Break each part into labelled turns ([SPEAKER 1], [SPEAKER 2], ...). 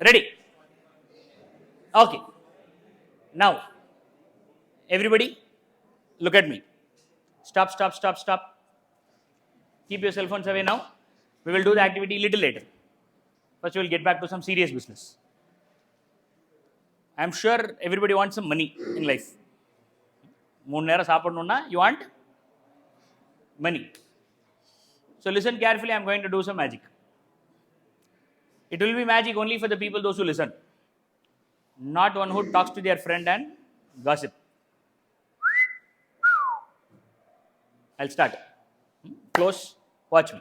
[SPEAKER 1] Ready? Okay. Now, everybody, look at me. Stop, stop, stop, stop. Keep your cell phones away now. We will do the activity a little later. First, we will get back to some serious business. I am sure everybody wants some money in life. You want money. So listen carefully, I am going to do some magic. It will be magic only for the people, those who listen. Not one who talks to their friend and gossip. I'll start. Close, watch me.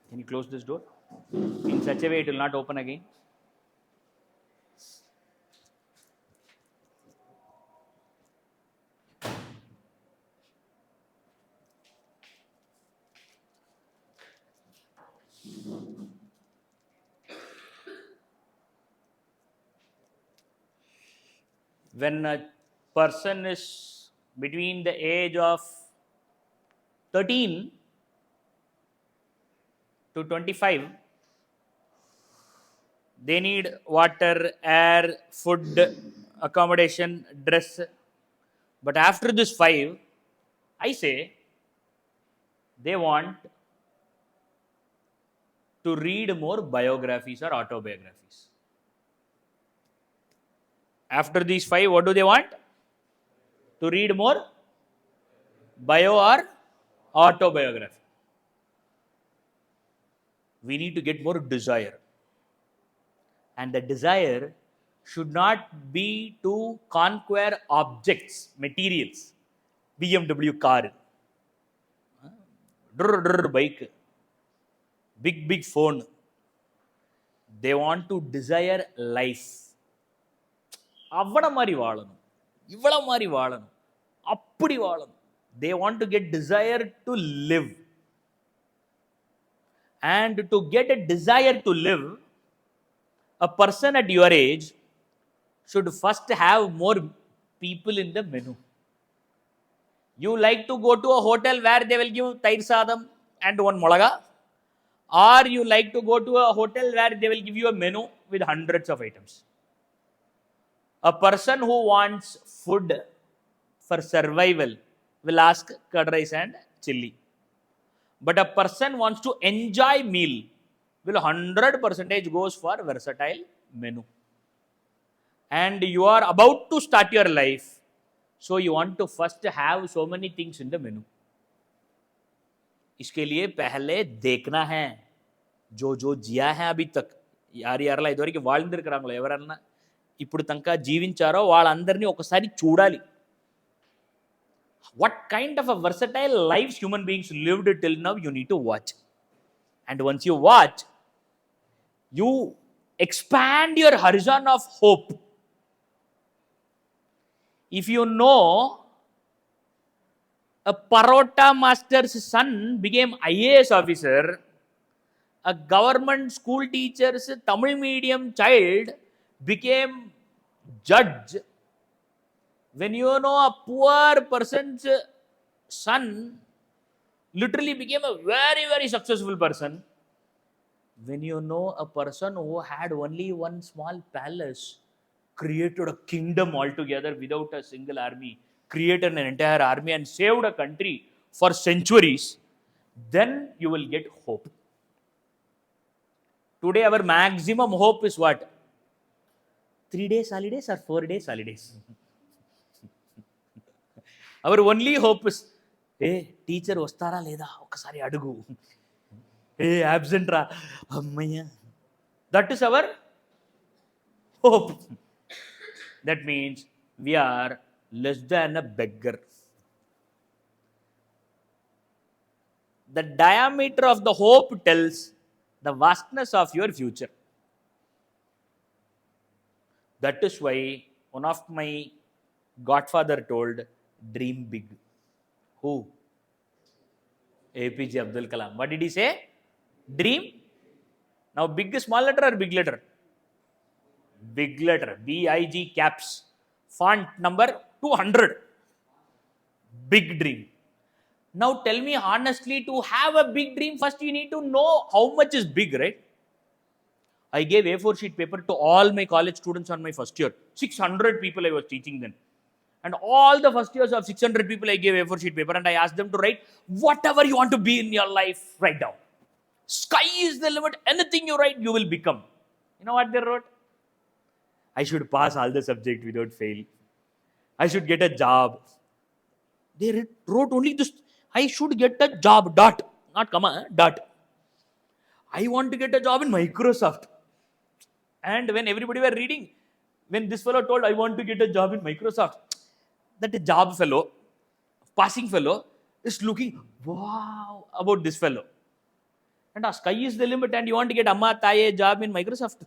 [SPEAKER 1] Can you close this door? In such a way it will not open again. When a person is between the age of 13 to 25, they need water, air, food, accommodation, dress. But after this 5, I say they want to read more biographies or autobiographies. After these 5, what do they want? To read more bio or autobiography. We need to get more desire. And the desire should not be to conquer objects, materials. BMW car, bike, big phone. They want to desire life. Avada mari valanum, ivvala mari valanum, appadi valanum. They want to get desire to live. And to get a desire to live, a person at your age should first have more people in the menu. You like to go to a hotel where they will give tair sadam and one molaga, or you like to go to a hotel where they will give you a menu with hundreds of items. A person who wants food for survival will ask curd rice and chilli. But a person wants to enjoy meal will 100% goes for versatile menu. And you are about to start your life, so you want to first have so many things in the menu. इसके लिए पहले देखना है जो जो जिया है अभी तक यार इदिवరకు వాళ్ళందరికరాంగలో ఎవరన్నా ఇప్పుడు తనక జీవించారో వాళ్ళందర్నీ ఒకసారి చూడాలి. What kind of a versatile lives human beings lived till now, you need to watch. And once you watch, you expand your horizon of hope. If you know a parota master's son became IAS officer, a government school teacher's Tamil medium child became judge, when you know a poor person's son literally became a very, very successful person, when you know a person who had only one small palace created a kingdom altogether without a single army, created an entire army and saved a country for centuries, then you will get hope. Today our maximum hope is what? 3 days holidays or 4 days holidays? Our only hope is, hey, teacher vastara leda okasari adugu, hey, absent ra ammaya. That is our hope. That means we are less than a beggar. The diameter of the hope tells the vastness of your future. That is why one of my godfather told, dream big. Who? APJ Abdul Kalam. What did he say? Dream. Now big is small letter or big letter? Big letter. BIG caps. Font number 200. Big dream. Now tell me honestly, to have a big dream, first you need to know how much is big, right? I gave A4 sheet paper to all my college students on my first year. 600 people I was teaching then. And all the first years of 600 people, I gave A4 sheet paper and I asked them to write whatever you want to be in your life, write down. Sky is the limit. Anything you write, you will become. You know what they wrote? I should pass all the subjects without fail. I should get a job. They wrote only this. I should get a job, dot. Not comma, dot. I want to get a job in Microsoft. And when everybody were reading, when this fellow told, I want to get a job in Microsoft, that job fellow, passing fellow, is looking, wow, about this fellow. And sky is the limit and you want to get Amma Taye job in Microsoft.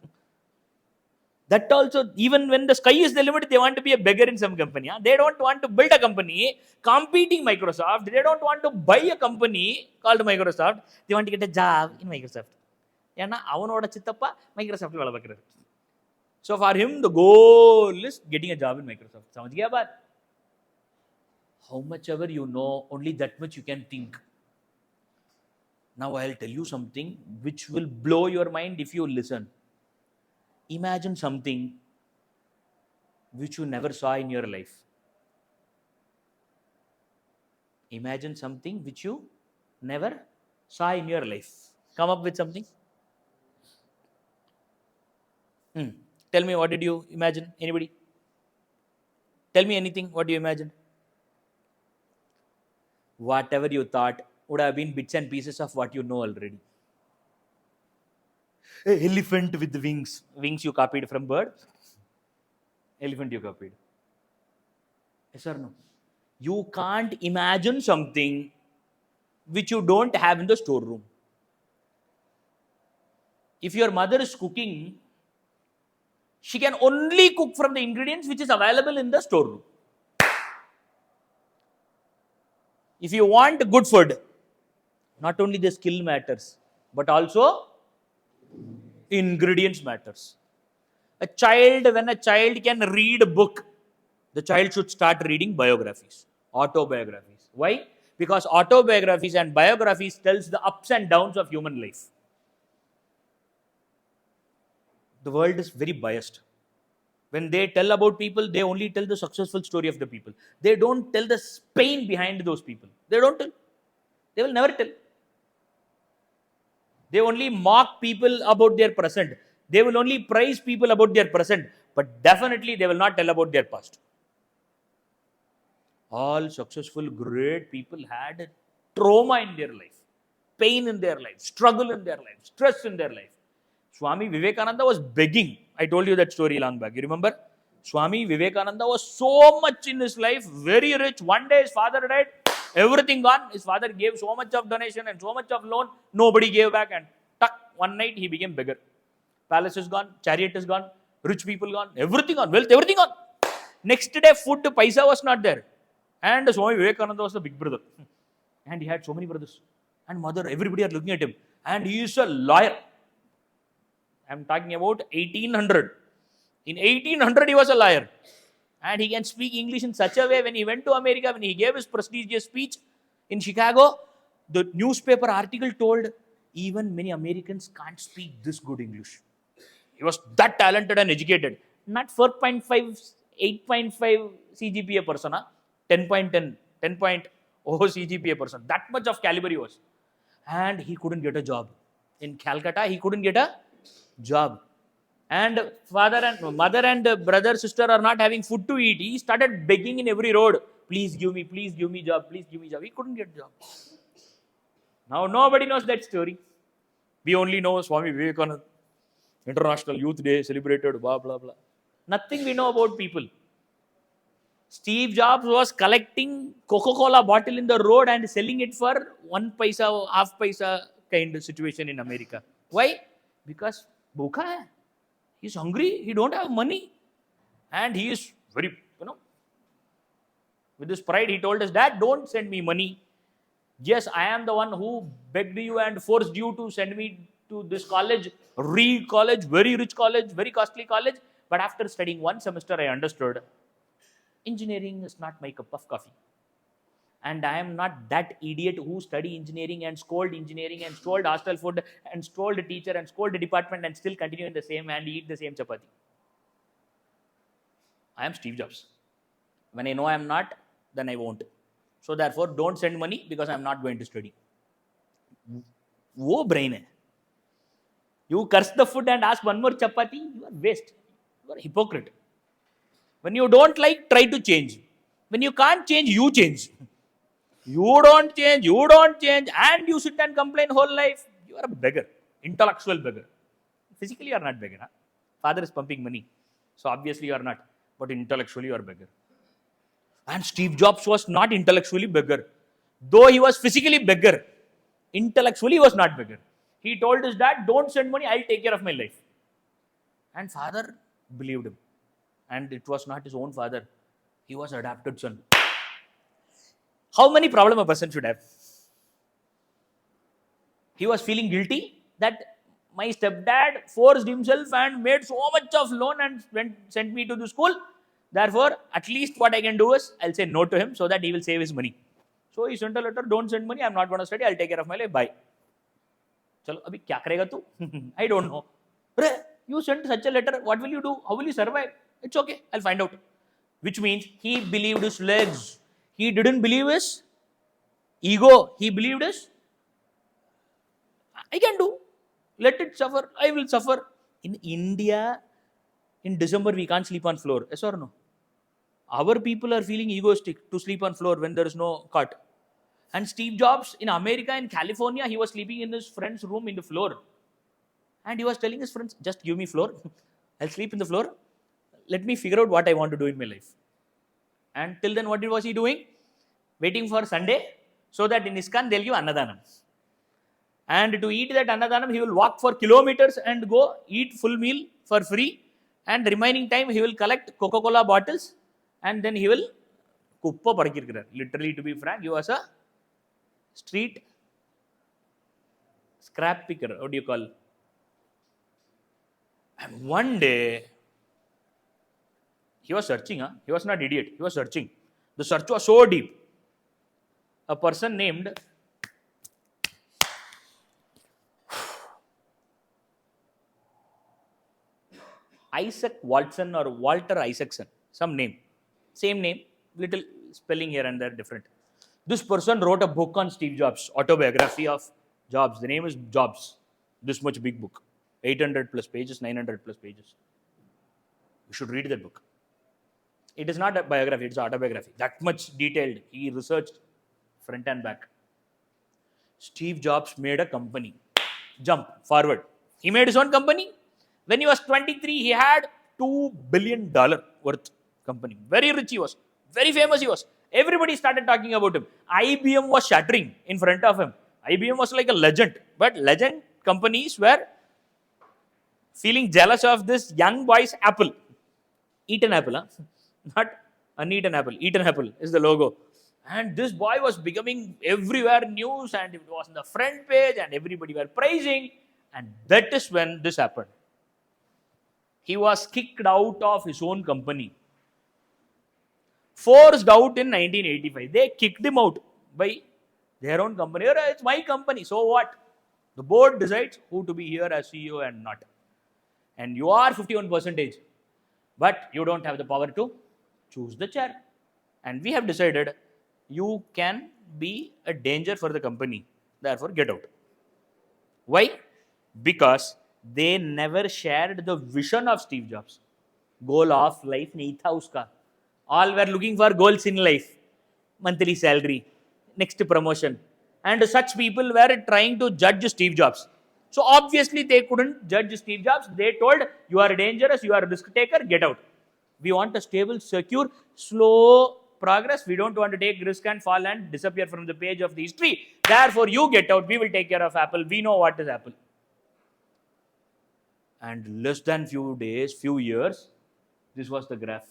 [SPEAKER 1] That also, even when the sky is the limit, they want to be a beggar in some company. Huh? They don't want to build a company competing Microsoft. They don't want to buy a company called Microsoft. They want to get a job in Microsoft. Microsoft. So for him, the goal is getting a job in Microsoft. समझ गया बात? How much ever you know, only that much you can think. Now I'll tell you something which will blow your mind if you listen. Imagine something which you never saw in your life. Imagine something which you never saw in your life. Come up with something. Tell me, what did you imagine? Anybody? Tell me anything. What do you imagine? Whatever you thought would have been bits and pieces of what you know already. An elephant with wings. Wings you copied from bird. Elephant you copied. Yes or no? You can't imagine something which you don't have in the storeroom. If your mother is cooking, she can only cook from the ingredients which is available in the storeroom. If you want good food, not only the skill matters, but also ingredients matters. When a child can read a book, the child should start reading biographies, autobiographies. Why? Because autobiographies and biographies tells the ups and downs of human life. The world is very biased. When they tell about people, they only tell the successful story of the people. They don't tell the pain behind those people. They don't tell. They will never tell. They only mock people about their present. They will only praise people about their present. But definitely they will not tell about their past. All successful, great people had trauma in their life, pain in their life, struggle in their life, stress in their life. Swami Vivekananda was begging. I told you that story long back. You remember? Swami Vivekananda was so much in his life, very rich. One day his father died, everything gone. His father gave so much of donation and so much of loan, nobody gave back. And one night he became beggar. Palace is gone, chariot is gone, rich people gone, everything gone, wealth, everything gone. Next day, food, paisa was not there. And Swami Vivekananda was the big brother. And he had so many brothers. And mother, everybody are looking at him. And he is a lawyer. I'm talking about 1800. In 1800, he was a liar. And he can speak English in such a way. When he went to America, when he gave his prestigious speech in Chicago, the newspaper article told even many Americans can't speak this good English. He was that talented and educated. Not 4.5, 8.5 CGPA person, 10.10, 10.0 CGPA person. That much of caliber he was. And he couldn't get a job. In Calcutta, he couldn't get a job. And father and mother and brother, sister are not having food to eat. He started begging in every road. Please give me job. Please give me job. He couldn't get job. Now nobody knows that story. We only know Swami Vivekananda. International Youth Day celebrated, blah, blah, blah. Nothing we know about people. Steve Jobs was collecting Coca-Cola bottle in the road and selling it for 1 paisa, half paisa kind of situation in America. Why? Because bhukha hai. He's hungry. He don't have money. And he is very, with his pride, he told us, Dad, don't send me money. Yes, I am the one who begged you and forced you to send me to this college, Reed College, very rich college, very costly college. But after studying one semester, I understood engineering is not my cup of coffee. And I am not that idiot who study engineering and scold hostel food and scold the teacher and scold the department and still continue in the same and eat the same chapati. I am Steve Jobs. When I know I am not, then I won't. So therefore, don't send money because I am not going to study. वो brain है. You curse the food and ask one more chapati, you are waste. You are a hypocrite. When you don't like, try to change. When you can't change, you change. You don't change, and you sit and complain whole life. You are a beggar, intellectual beggar. Physically, you are not beggar. Huh? Father is pumping money. So obviously, you are not. But intellectually, you are beggar. And Steve Jobs was not intellectually beggar. Though he was physically beggar, intellectually he was not beggar. He told his dad, don't send money, I'll take care of my life. And father believed him. And it was not his own father. He was adopted son. How many problems a person should have? He was feeling guilty that my stepdad forced himself and made so much of loan and sent me to the school. Therefore, at least what I can do is, I'll say no to him so that he will save his money. So he sent a letter, don't send money, I'm not going to study, I'll take care of my life, bye. Chalo, abhi kya karega tu? I don't know. You sent such a letter, what will you do? How will you survive? It's okay, I'll find out. Which means he believed his legs. He didn't believe his ego. He believed his, I can do. Let it suffer. I will suffer. In India, in December, we can't sleep on floor. Yes or no? Our people are feeling egoistic to sleep on floor when there is no cot. And Steve Jobs in America, in California, he was sleeping in his friend's room in the floor. And he was telling his friends, just give me floor. I'll sleep in the floor. Let me figure out what I want to do in my life. And till then, what was he doing? Waiting for Sunday so that in ISKCON they'll give Annadanam. And to eat that Annadanam, he will walk for kilometers and go eat full meal for free. And remaining time, he will collect Coca-Cola bottles and then he will kuppa padikirkar. Literally, to be frank, he was a street scrap picker. What do you call? And one day, he was searching. He was not idiot. He was searching. The search was so deep. A person named Isaac Watson or Walter Isaacson, some name, same name, little spelling here and there different. This person wrote a book on Steve Jobs, autobiography of Jobs. The name is Jobs. This much big book, 800 plus pages, 900 plus pages. You should read that book. It is not a biography, it's an autobiography. That much detailed. He researched front and back. Steve Jobs made a company. Jump forward. He made his own company. When he was 23, he had $2 billion worth company. Very rich he was. Very famous he was. Everybody started talking about him. IBM was shattering in front of him. IBM was like a legend. But legend companies were feeling jealous of this young boy's apple. Eat an apple, huh? Not uneaten apple. Eat an apple is the logo. And this boy was becoming everywhere news and it was on the front page and everybody were praising. And that is when this happened. He was kicked out of his own company. Forced out in 1985. They kicked him out by their own company. It's my company. So what? The board decides who to be here as CEO and not. And you are 51%. But you don't have the power to choose the chair. And we have decided you can be a danger for the company. Therefore, get out. Why? Because they never shared the vision of Steve Jobs. Goal of life nahi tha uska. All were looking for goals in life. Monthly salary, next promotion. And such people were trying to judge Steve Jobs. So obviously they couldn't judge Steve Jobs. They told, you are dangerous, you are a risk taker, get out. We want a stable, secure, slow progress. We don't want to take risk and fall and disappear from the page of the history. Therefore, you get out. We will take care of Apple. We know what is Apple. And less than few days, few years, this was the graph.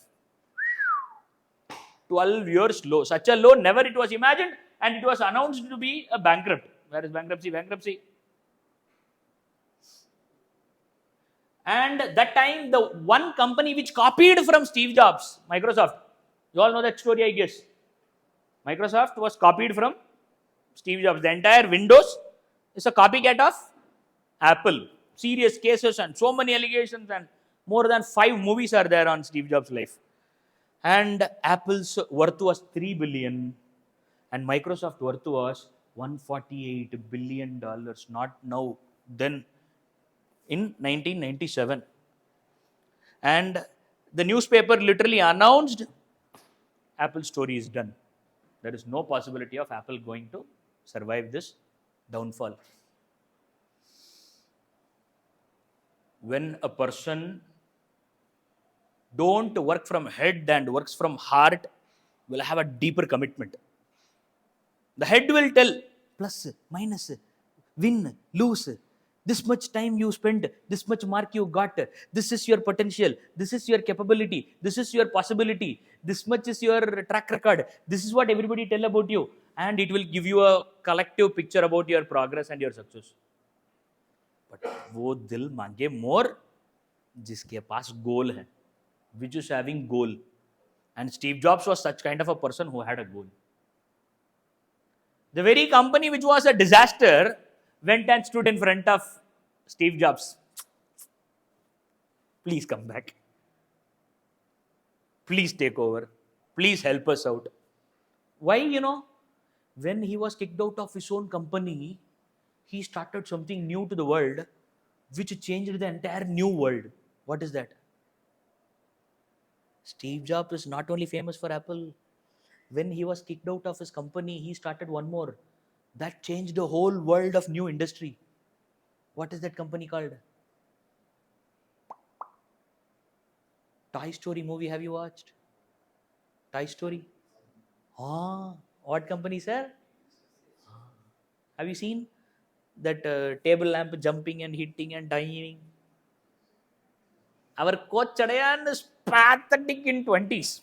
[SPEAKER 1] 12 years low. Such a low, never it was imagined. And it was announced to be a bankrupt. Where is bankruptcy? Bankruptcy. And that time, the one company which copied from Steve Jobs, Microsoft. You all know that story, I guess. Microsoft was copied from Steve Jobs. The entire Windows is a copycat of Apple. Serious cases and so many allegations, and more than 5 movies are there on Steve Jobs' life. And Apple's worth was $3 billion, and Microsoft worth was $148 billion. Not now, then in 1997. And the newspaper literally announced Apple's story is done. There is no possibility of Apple going to survive this downfall. When a person don't work from head and works from heart, will have a deeper commitment. The head will tell plus, minus, win, lose. This much time you spend, this much mark you got. This is your potential. This is your capability. This is your possibility. This much is your track record. This is what everybody tell about you. And it will give you a collective picture about your progress and your success. But वो दिल मांगे more जिसके पास goal है, which is having goal. And Steve Jobs was such kind of a person who had a goal. The very company which was a disaster went and stood in front of Steve Jobs. Please come back. Please take over. Please help us out. Why, when he was kicked out of his own company, he started something new to the world, which changed the entire new world. What is that? Steve Jobs is not only famous for Apple. When he was kicked out of his company, he started one more. That changed the whole world of new industry. What is that company called? Toy Story movie, have you watched? Toy Story? What company, sir? Have you seen that table lamp jumping and hitting and diving? Our coach Chadayan is pathetic in 20s.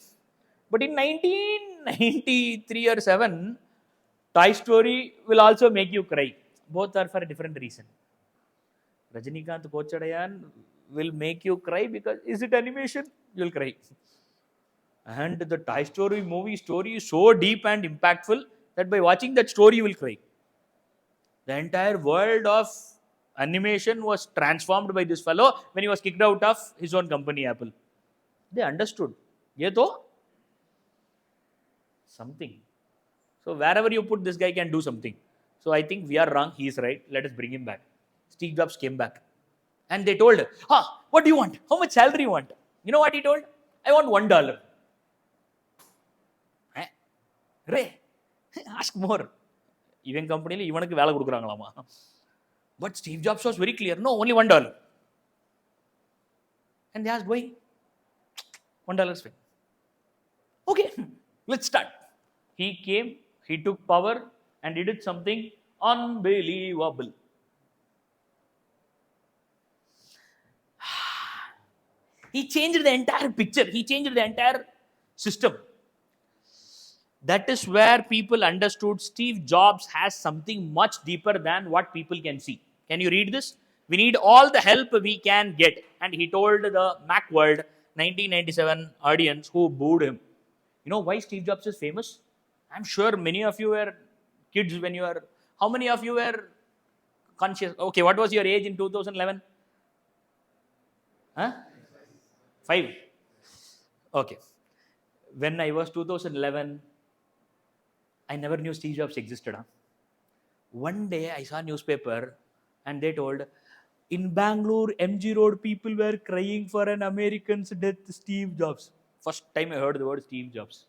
[SPEAKER 1] But in 1993 or 7, Toy Story will also make you cry. Both are for a different reason. Rajinikanth Kochadayan will make you cry because is it animation? You'll cry. And the Toy Story movie story is so deep and impactful that by watching that story you will cry. The entire world of animation was transformed by this fellow when he was kicked out of his own company, Apple. They understood. Ye to something. So wherever you put, this guy can do something. So I think we are wrong, he is right. Let us bring him back. Steve Jobs came back. And they told, what do you want? How much salary you want? You know what he told? I want $1. Ray, ask more. Even company, ivanukku vela kudukurangalama. But Steve Jobs was very clear. No, only $1. And they asked, why? $1 is fine. Okay, let's start. He came, he took power, and he did something unbelievable. He changed the entire picture. He changed the entire system. That is where people understood Steve Jobs has something much deeper than what people can see. Can you read this? We need all the help we can get. And he told the Macworld 1997 audience who booed him. You know why Steve Jobs is famous? I'm sure many of you were kids when you were... How many of you were conscious? Okay, what was your age in 2011? 5. Okay. When I was 2011, I never knew Steve Jobs existed. One day I saw a newspaper and they told, in Bangalore, MG Road, people were crying for an American's death, Steve Jobs. First time I heard the word Steve Jobs.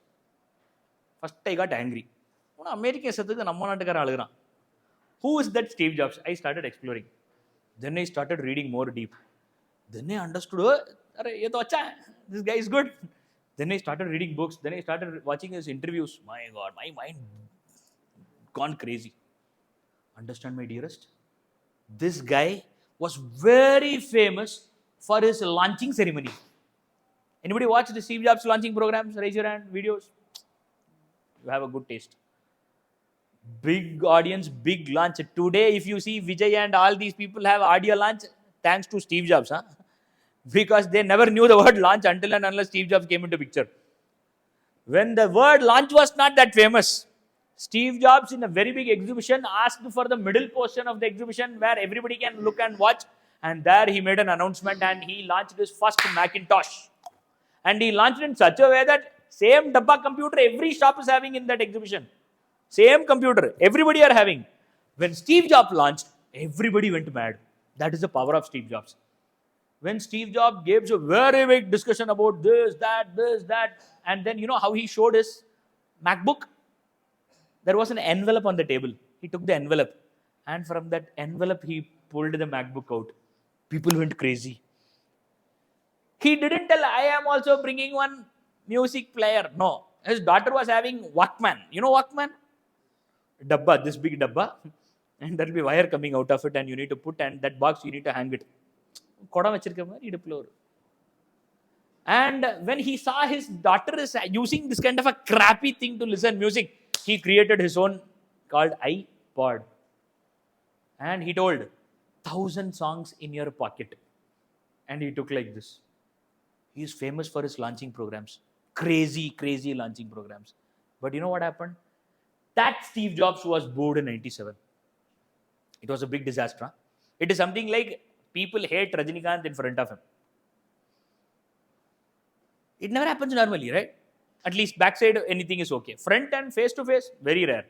[SPEAKER 1] First I got angry. Who is that Steve Jobs? I started exploring. Then I started reading more deep. Then I understood, this guy is good. Then I started reading books. Then I started watching his interviews. My God, my mind gone crazy. Understand, my dearest? This guy was very famous for his launching ceremony. Anybody watch the Steve Jobs launching programs? Raise your hand. Videos. You have a good taste. Big audience, big launch. Today, if you see Vijay and all these people have audio launch, thanks to Steve Jobs. Because they never knew the word launch until and unless Steve Jobs came into picture. When the word launch was not that famous, Steve Jobs in a very big exhibition asked for the middle portion of the exhibition where everybody can look and watch, and there he made an announcement and he launched his first Macintosh. And he launched it in such a way that same dabba computer every shop is having in that exhibition. Same computer, everybody are having. When Steve Jobs launched, everybody went mad. That is the power of Steve Jobs. When Steve Jobs gave a very big discussion about this, that, and then you know how he showed his MacBook? There was an envelope on the table. He took the envelope, and from that envelope, he pulled the MacBook out. People went crazy. He didn't tell, I am also bringing one music player. No. His daughter was having Walkman. You know Walkman? Dabba, this big dabba. And there will be wire coming out of it, and you need to put, and that box you need to hang it. And when he saw his daughter is using this kind of a crappy thing to listen music, he created his own called iPod. And he told, 1,000 songs in your pocket. And he took like this. He is famous for his launching programs. Crazy, crazy launching programs. But you know what happened? That Steve Jobs was bored in 97. It was a big disaster. Huh? It is something like people hate Rajinikanth in front of him. It never happens normally, right? At least backside anything is okay. Front and face to face, very rare.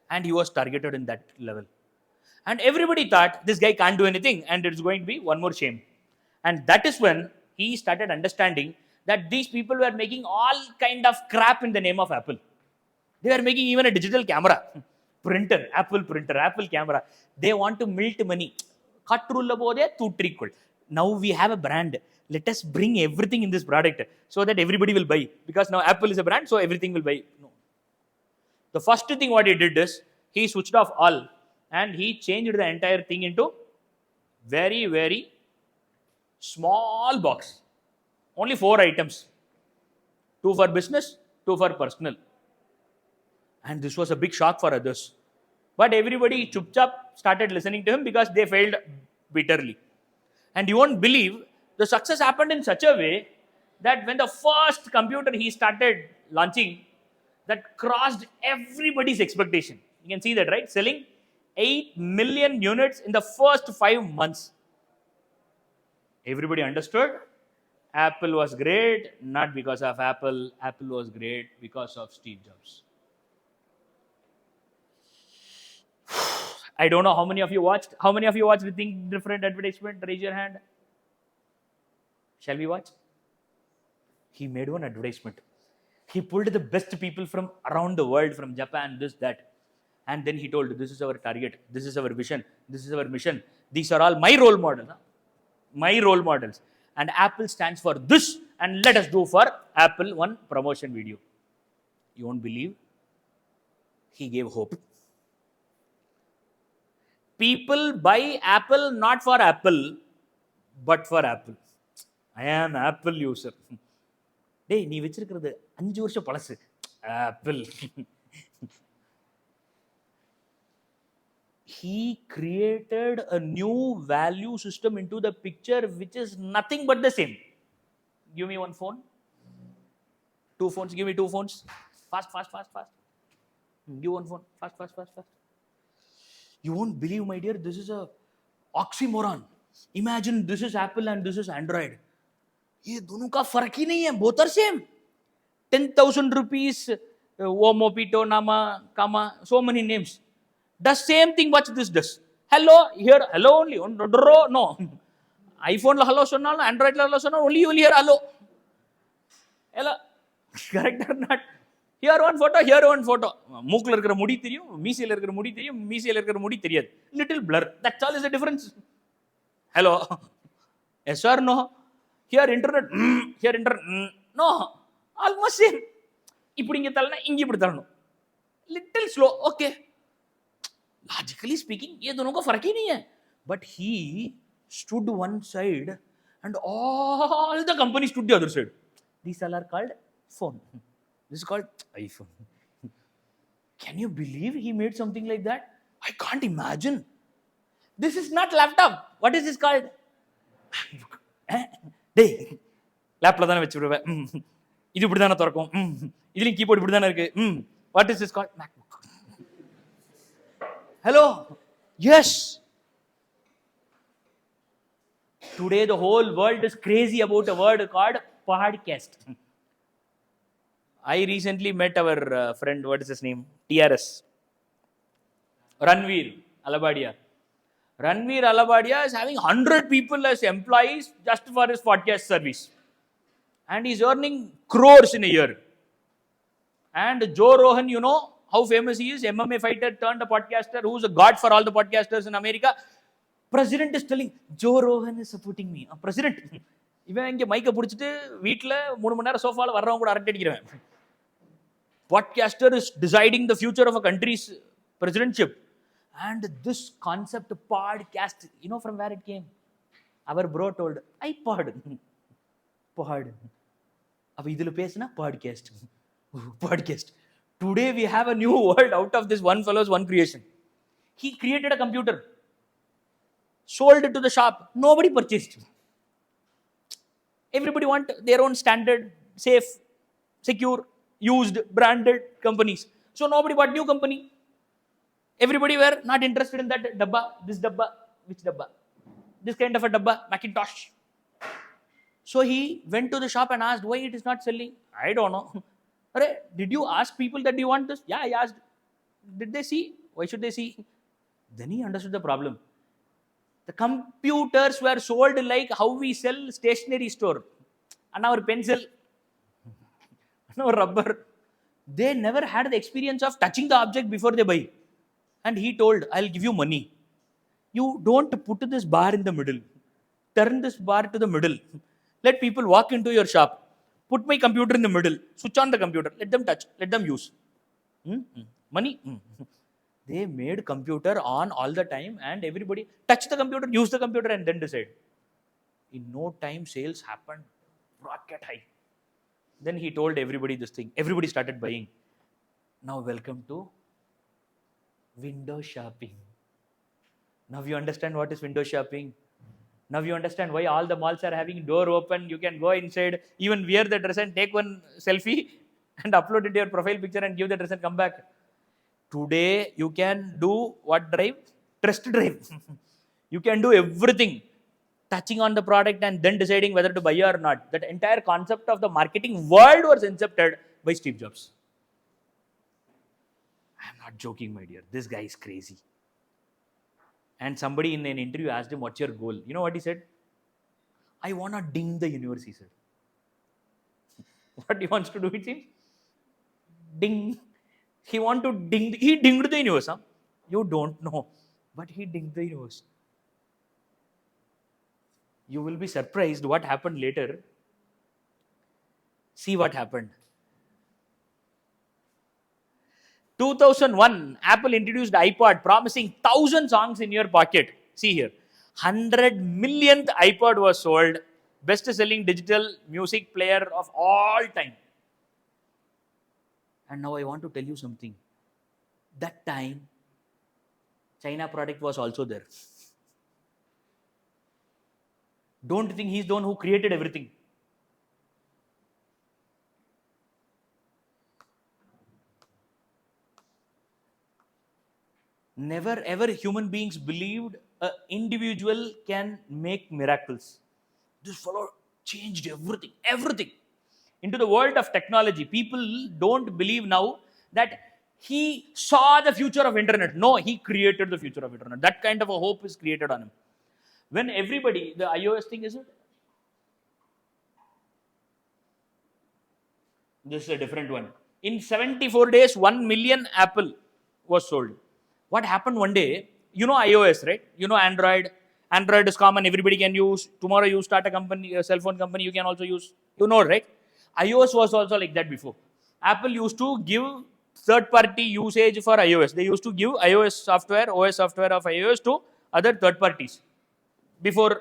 [SPEAKER 1] And he was targeted in that level. And everybody thought this guy can't do anything and it's going to be one more shame. And that is when he started understanding that these people were making all kind of crap in the name of Apple. They were making even a digital camera, printer, Apple camera. They want to milk money. Now we have a brand. Let us bring everything in this product so that everybody will buy. Because now Apple is a brand, so everything will buy. No. The first thing what he did is, he switched off all and he changed the entire thing into very, very small box. Only 4 items. 2 for business, 2 for personal. And this was a big shock for others. But everybody chup-chup started listening to him because they failed bitterly. And you won't believe, the success happened in such a way that when the first computer he started launching, that crossed everybody's expectation. You can see that, right? Selling 8 million units in the first 5 months. Everybody understood Apple was great, not because of Apple. Apple was great because of Steve Jobs. I don't know how many of you watched. How many of you watched Think Different advertisement? Raise your hand. Shall we watch? He made one advertisement. He pulled the best people from around the world, from Japan, this, that. And then he told, this is our target. This is our vision. This is our mission. These are all my role models. Huh? My role models. And Apple stands for this. And let us do for Apple one promotion video. You won't believe. He gave hope. People buy Apple not for Apple, but for Apple. I am Apple user. Hey, நீ வச்சிருக்கிறது 5 வருஷம் பழசு. Apple. He created a new value system into the picture which is nothing but the same. Give me one phone. 2 phones. Give me 2 phones. Fast. Give one phone. Fast. You won't believe, my dear, this is a oxymoron. Imagine this is Apple and this is Android. ये दोनों का फर्क ही नहीं है. Both are same. 10,000 rupees, Omo, Pito, Nama, Kama, so many names. Does same thing what this does. Hello, here, hello only. No. iPhone la hello sonna, Android la hello sonna, only you will hear hello. Hello. Correct or not? Here one photo. மூக்குல இருக்கிற முடி தெரியும், மீசையில இருக்கிற முடி தெரியும், மீசையில இருக்கிற முடி தெரியாது. Little blur. That's all is the difference. Hello. Yes or no? Here internet. Here internet. No. Almost same. இப்படி இங்க தள்ளனா இங்க இப்படி தள்ளணும். Little slow. Okay. Logically speaking, ये दोनों का फर्क ही नहीं है. But he stood one side and all the companies stood the other side. These all are called phone. This is called iPhone. Can you believe he made something like that? I can't imagine. This is not laptop. What is this called? Hey, laptop தான வெச்சிருவேன். இது இப்படி தான திறக்கும். இதுலயும் keyboard இப்படி தான இருக்கு. What is this called? MacBook. Hello? Yes. Today the whole world is crazy about a word called podcast. I recently met our friend, what is his name? TRS. Ranveer Alabadia. Ranveer Alabadia is having 100 people as employees just for his podcast service. And he's earning crores in a year. And Joe Rogan, you know how famous he is, MMA fighter turned a podcaster who's a god for all the podcasters in America. President is telling, Joe Rogan is supporting me. President, இவன் இங்கே மைக்கை பிடிச்சிட்டு வீட்டில் 3 மணி நேரம் சோஃபாவில் வர்றவங்க கூட அரட்டை அடிக்கிறவன். Podcaster is deciding the future of a country's presidentship. And this concept podcast, you know from where it came? Our bro told, iPod. Pod. அப்போ இதில் பேசுனா podcast. Podcast. Today we have a new word out of this one fellow's one creation. He created a computer, sold it to the shop. Nobody purchased. Everybody want their own standard, safe, secure, used, branded companies. So nobody bought new company. Everybody were not interested in that dabba, this dabba, which dabba? This kind of a dabba, Macintosh. So he went to the shop and asked why it is not selling. I don't know. Did you ask people that you want this? Yeah, I asked. Did they see? Why should they see? Then he understood the problem. The computers were sold like how we sell stationery store. And our pencil, and our rubber. They never had the experience of touching the object before they buy. And he told, I'll give you money. You don't put this bar in the middle. Turn this bar to the middle. Let people walk into your shop. Put my computer in the middle. Switch on the computer. Let them touch. Let them use. Money. They made computer on all the time and everybody touch the computer, use the computer and then decide. In no time sales happened. Rocket high. Then he told everybody this thing. Everybody started buying. Now welcome to window shopping. Now you understand what is window shopping. Now you understand why all the malls are having door open. You can go inside, even wear the dress and take one selfie and upload it to your profile picture and give the dress and come back. Today you can do what drive? Trust drive. You can do everything. Touching on the product and then deciding whether to buy or not. That entire concept of the marketing world was incepted by Steve Jobs. I am not joking, my dear. This guy is crazy. And somebody in an interview asked him, what's your goal? You know what he said? I want to ding the universe, he said. What he wants to do, it seems? Ding. He wants to ding. He dinged the universe. Huh? You don't know. But he dinged the universe. You will be surprised what happened later. See what happened. 2001, Apple introduced iPod, promising 1,000 songs in your pocket. See here, 100 millionth iPod was sold, best-selling digital music player of all time. And now I want to tell you something. That time, China product was also there. Don't think he's the one who created everything. Never ever human beings believed an individual can make miracles. This fellow changed everything, everything. Into the world of technology, people don't believe now that he saw the future of internet. No, he created the future of internet. That kind of a hope is created on him. When everybody, the iOS thing, is it? This is a different one. In 74 days, 1 million Apple was sold. What happened one day, you know iOS, right? You know Android. Android is common, everybody can use. Tomorrow you start a company, a cell phone company, you can also use. You know, right? iOS was also like that before. Apple used to give third-party usage for iOS. They used to give iOS software, OS software of iOS to other third parties before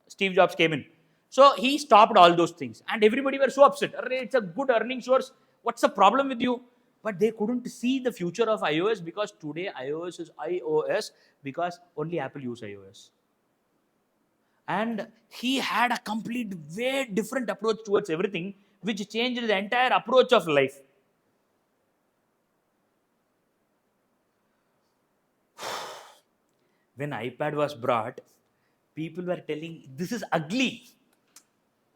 [SPEAKER 1] Steve Jobs came in. So he stopped all those things. And everybody were so upset. It's a good earning source. What's the problem with you? But they couldn't see the future of iOS because today iOS is iOS because only Apple use iOS. And he had a complete, way different approach towards everything, which changed the entire approach of life. When iPad was brought, people were telling, this is ugly.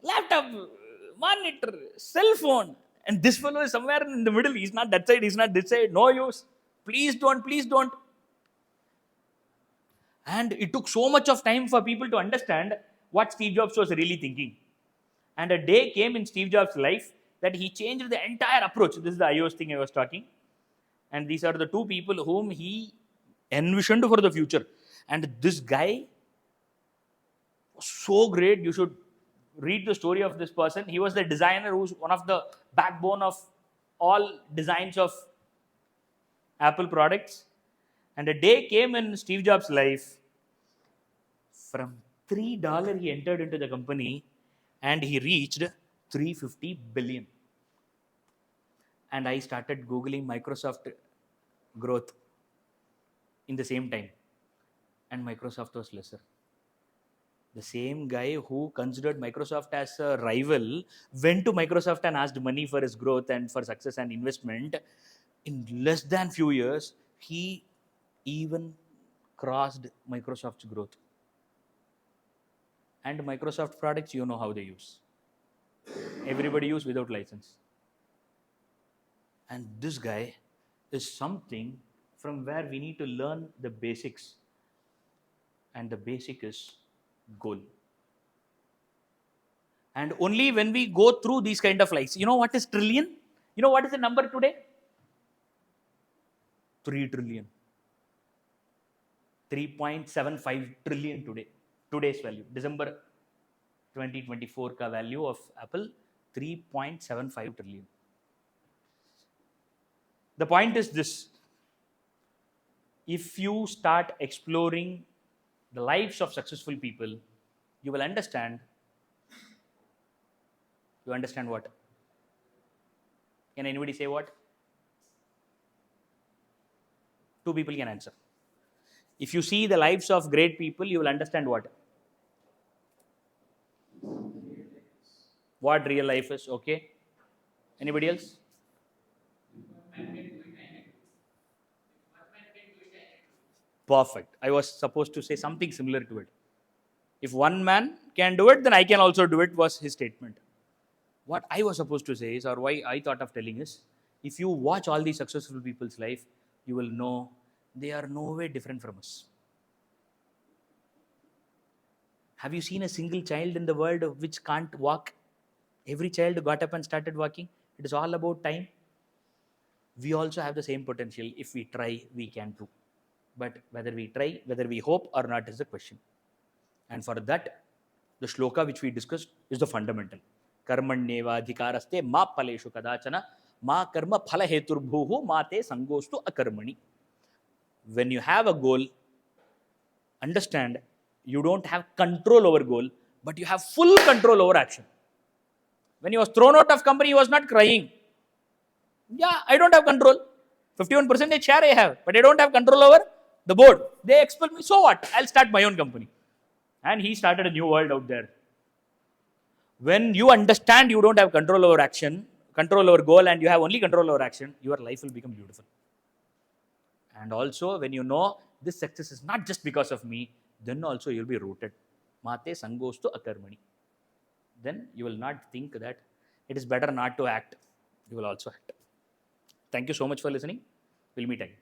[SPEAKER 1] Laptop, monitor, cell phone. And this fellow is somewhere in the middle. He's not that side, he's not this side. No use. Please don't, please don't. And it took so much of time for people to understand what Steve Jobs was really thinking. And a day came in Steve Jobs' life that he changed the entire approach. This is the iOS thing I was talking. And these are the two people whom he envisioned for the future. And this guy was so great. You should read the story of this person. He was the designer who's one of the backbone of all designs of Apple products. And a day came in Steve Jobs' life. From $3 he entered into the company and he reached 350 billion. And I started Googling Microsoft growth in the same time. And Microsoft was lesser. The same guy who considered Microsoft as a rival went to Microsoft and asked money for his growth and for success and investment. In less than few years, he even crossed Microsoft's growth. And Microsoft products, you know how they use. Everybody use without license. And this guy is something from where we need to learn the basics. And the basic is goal. And only when we go through these kind of lives, you know what is trillion? You know what is the number today? 3 trillion. 3.75 trillion today. Today's value. December 2024 ka value of Apple, 3.75 trillion. The point is this. If you start exploring the lives of successful people, you will understand. You understand what? Can anybody say what? Two people can answer. If you see the lives of great people, you will understand what? What real life is, okay? Anybody else? Perfect. I was supposed to say something similar to it. If one man can do it, then I can also do it, was his statement. What I was supposed to say is, or why I thought of telling is, if you watch all these successful people's life, you will know they are no way different from us. Have you seen a single child in the world which can't walk? Every child got up and started walking. It is all about time. We also have the same potential. If we try, we can too. But whether we try, whether we hope or not is the question. And for that, the shloka which we discussed is the fundamental. Karmanyeva adhikaraste ma paleshu kadachana ma karma phala heturbhuhu ma te sangostu akarmani. When you have a goal, understand you don't have control over goal, but you have full control over action. When he was thrown out of company, he was not crying. Yeah, I don't have control. 51% share I have, but I don't have control over the board. They expel me. So what? I'll start my own company. And he started a new world out there. When you understand you don't have control over action, control over goal, and you have only control over action, your life will become beautiful. And also, when you know this success is not just because of me, then also you'll be rooted. Mate sangostu akarmani. Then you will not think that it is better not to act. You will also act. Thank you so much for listening. We'll meet again.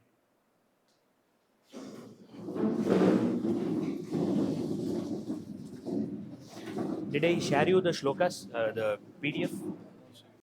[SPEAKER 1] Did I share you the shlokas, the PDF?